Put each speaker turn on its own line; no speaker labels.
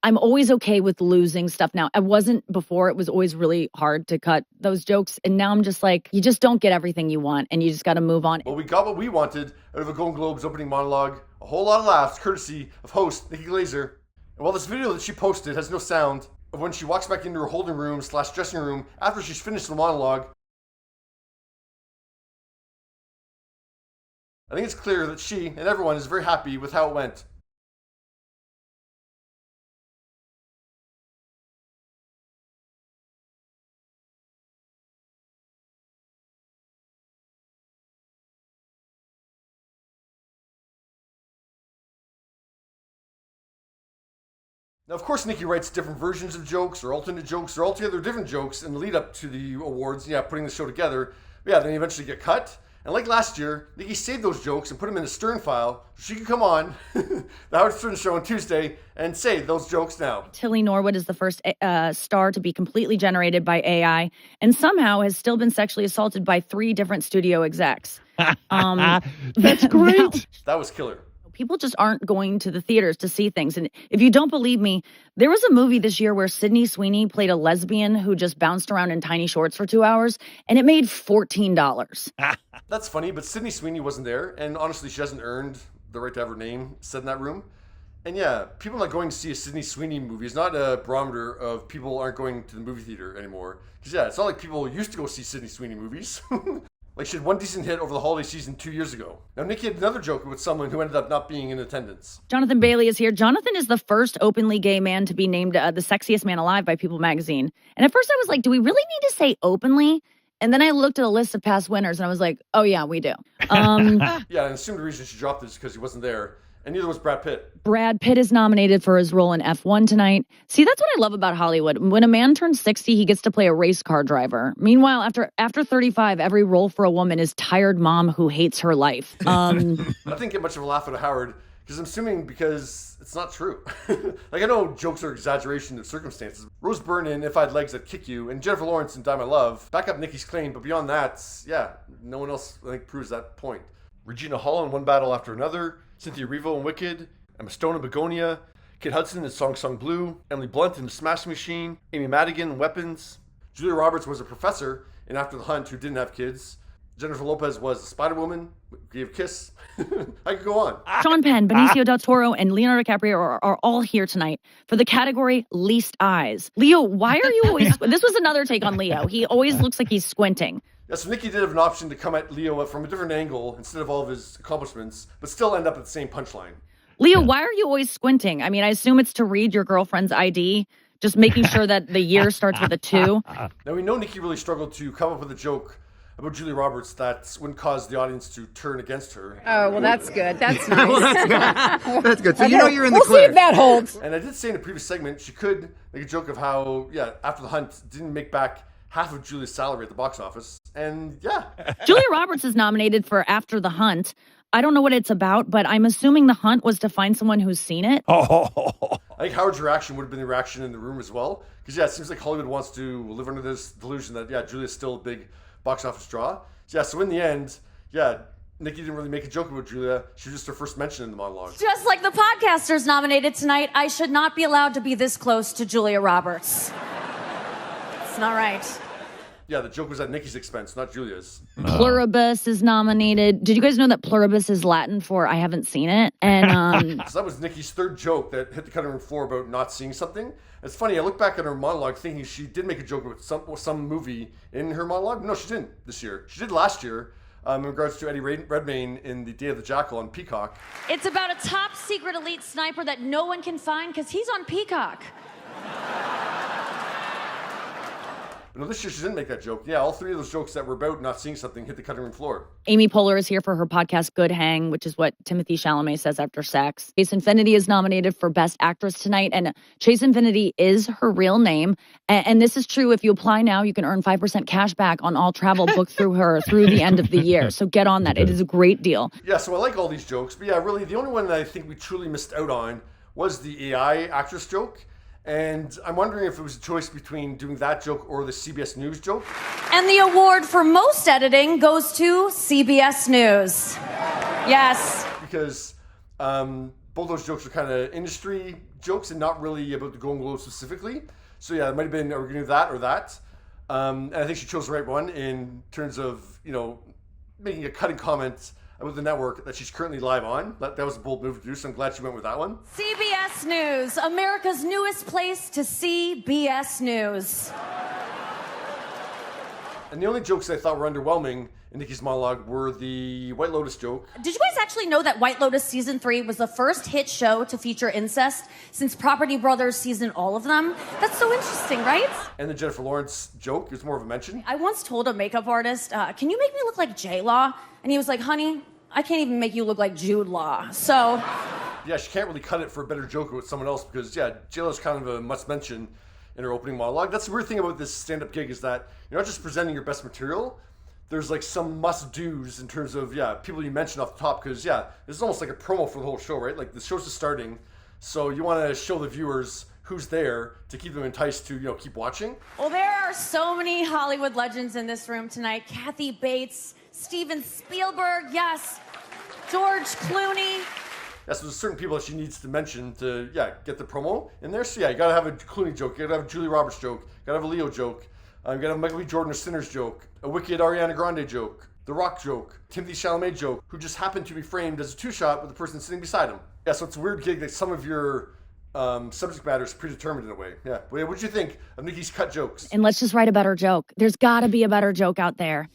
I'm always okay with losing stuff now. I wasn't before. It was always really hard to cut those jokes. And now I'm just like, you just don't get everything you want and you just got to move on.
Well, we got what we wanted out of a Golden Globes opening monologue. A whole lot of laughs, courtesy of host Nikki Glaser. And while this video that she posted has no sound of when she walks back into her holding room / dressing room after she's finished the monologue, I think it's clear that she and everyone is very happy with how it went. Now, of course, Nikki writes different versions of jokes or alternate jokes or altogether different jokes in the lead up to the awards, putting the show together. But then they eventually get cut. And like last year, Nikki saved those jokes and put them in a Stern file so she could come on the Howard Stern Show on Tuesday and say those jokes now.
Tilly Norwood is the first star to be completely generated by AI and somehow has still been sexually assaulted by 3 different studio execs.
That's great.
That was killer.
People just aren't going to the theaters to see things. And if you don't believe me, there was a movie this year where Sydney Sweeney played a lesbian who just bounced around in tiny shorts for 2 hours, and it made $14.
That's funny, but Sydney Sweeney wasn't there, and honestly, she hasn't earned the right to have her name said in that room. And people not going to see a Sydney Sweeney movie is not a barometer of people aren't going to the movie theater anymore. Because it's not like people used to go see Sydney Sweeney movies. Like she had one decent hit over the holiday season 2 years ago. Now, Nikki had another joke with someone who ended up not being in attendance.
Jonathan Bailey is here. Jonathan is the first openly gay man to be named the sexiest man alive by People magazine. And at first I was like, do we really need to say openly? And then I looked at a list of past winners and I was like, oh yeah, we do.
And I assumed the reason she dropped it is because he wasn't there. And neither was Brad Pitt.
Brad Pitt is nominated for his role in F1 tonight. See, that's what I love about Hollywood. When a man turns 60, he gets to play a race car driver. Meanwhile, after 35, every role for a woman is tired mom who hates her life.
I didn't get much of a laugh out of Howard because I'm assuming because it's not true. Like I know jokes are exaggeration of circumstances. Rose Byrne in If I Had Legs I'd Kick You and Jennifer Lawrence in Die My Love back up Nikki's claim, but beyond that, no one else I think proves that point. Regina Hall in One Battle After Another, Cynthia Erivo in Wicked, Emma Stone in Begonia, Kit Hudson in Song Song Blue, Emily Blunt in The Smash Machine, Amy Madigan in Weapons, Julia Roberts was a professor in After the Hunt who didn't have kids, Jennifer Lopez was a Spider-Woman, gave a kiss. I could go on.
Sean Penn, Benicio del Toro, and Leonardo DiCaprio are all here tonight for the category Least Eyes. Leo, why are you always... This was another take on Leo. He always looks like he's squinting.
Yeah, so Nikki did have an option to come at Leo from a different angle instead of all of his accomplishments, but still end up at the same punchline.
Leo, why are you always squinting? I mean, I assume it's to read your girlfriend's ID, just making sure that the year starts with a 2.
Now, we know Nikki really struggled to come up with a joke about Julia Roberts that wouldn't cause the audience to turn against her.
Oh, well, that's good. That's nice.
Well, that's good. So
Okay,
you're in the
we'll
clear.
see if that holds.
And I did say in a previous segment, she could make a joke of how, After the Hunt didn't make back half of Julia's salary at the box office. And
Julia Roberts is nominated for After the Hunt. I don't know what it's about, but I'm assuming the hunt was to find someone who's seen it.
I think Howard's reaction would have been the reaction in the room as well. Because, it seems like Hollywood wants to live under this delusion that, Julia's still a big box office draw. So in the end, Nikki didn't really make a joke about Julia. She was just her first mention in the monologue.
Just like the podcasters nominated tonight, I should not be allowed to be this close to Julia Roberts. It's not right.
Yeah, the joke was at Nikki's expense, not Julia's.
Pluribus is nominated. Did you guys know that pluribus is Latin for I haven't seen it? And
So that was Nikki's third joke that hit the cutting room floor about not seeing something. It's funny, I look back at her monologue thinking she did make a joke about some movie in her monologue. No, she didn't this year. She did last year in regards to Eddie Redmayne in The Day of the Jackal on Peacock.
It's about a top secret elite sniper that no one can find because he's on Peacock.
No, this year she didn't make that joke. All 3 of those jokes that were about not seeing something hit the cutting room floor.
Amy Poehler is here for her podcast Good Hang, which is what Timothee Chalamet says after sex. Chase Infinity is nominated for Best Actress tonight, and Chase Infinity is her real name. And this is true. If you apply now, you can earn 5% cash back on all travel booked through her through the end of the year. So get on that. It is a great deal.
So I like all these jokes. But really, the only one that I think we truly missed out on was the AI actress joke. And I'm wondering if it was a choice between doing that joke or the CBS News joke.
And the award for most editing goes to CBS News. Yes.
Because both those jokes are kind of industry jokes and not really about the Golden Globe specifically. So yeah, it might have been, are we going to do that or that? And I think she chose the right one in terms of, making a cutting comment about the network that she's currently live on. That was a bold move to do, so I'm glad she went with that one.
CBS News, America's newest place to see BS News.
And the only jokes I thought were underwhelming in Nikki's monologue were the White Lotus joke.
Did you guys actually know that White Lotus Season 3 was the first hit show to feature incest since Property Brothers seasoned all of them? That's so interesting, right?
And the Jennifer Lawrence joke is more of a mention.
I once told a makeup artist, can you make me look like J-Law? And he was like, honey, I can't even make you look like Jude Law. So...
Yeah, she can't really cut it for a better joke with someone else because, J-Lo's kind of a must-mention in her opening monologue. That's the weird thing about this stand-up gig is that you're not just presenting your best material. There's like some must-dos in terms of, people you mention off the top because, this is almost like a promo for the whole show, right? Like the show's just starting, so you want to show the viewers who's there to keep them enticed to, keep watching.
Well, there are so many Hollywood legends in this room tonight. Kathy Bates, Steven Spielberg, yes, George Clooney.
So there's certain people that she needs to mention to, get the promo in there. So, you gotta have a Clooney joke, you gotta have a Julie Roberts joke, you gotta have a Leo joke, you gotta have a Michael B. Jordan or Sinners joke, a wicked Ariana Grande joke, The Rock joke, Timothee Chalamet joke, who just happened to be framed as a two-shot with the person sitting beside him. So it's a weird gig that some of your subject matter is predetermined in a way. What did you think of Nikki's cut jokes?
And let's just write a better joke. There's got to be a better joke out there.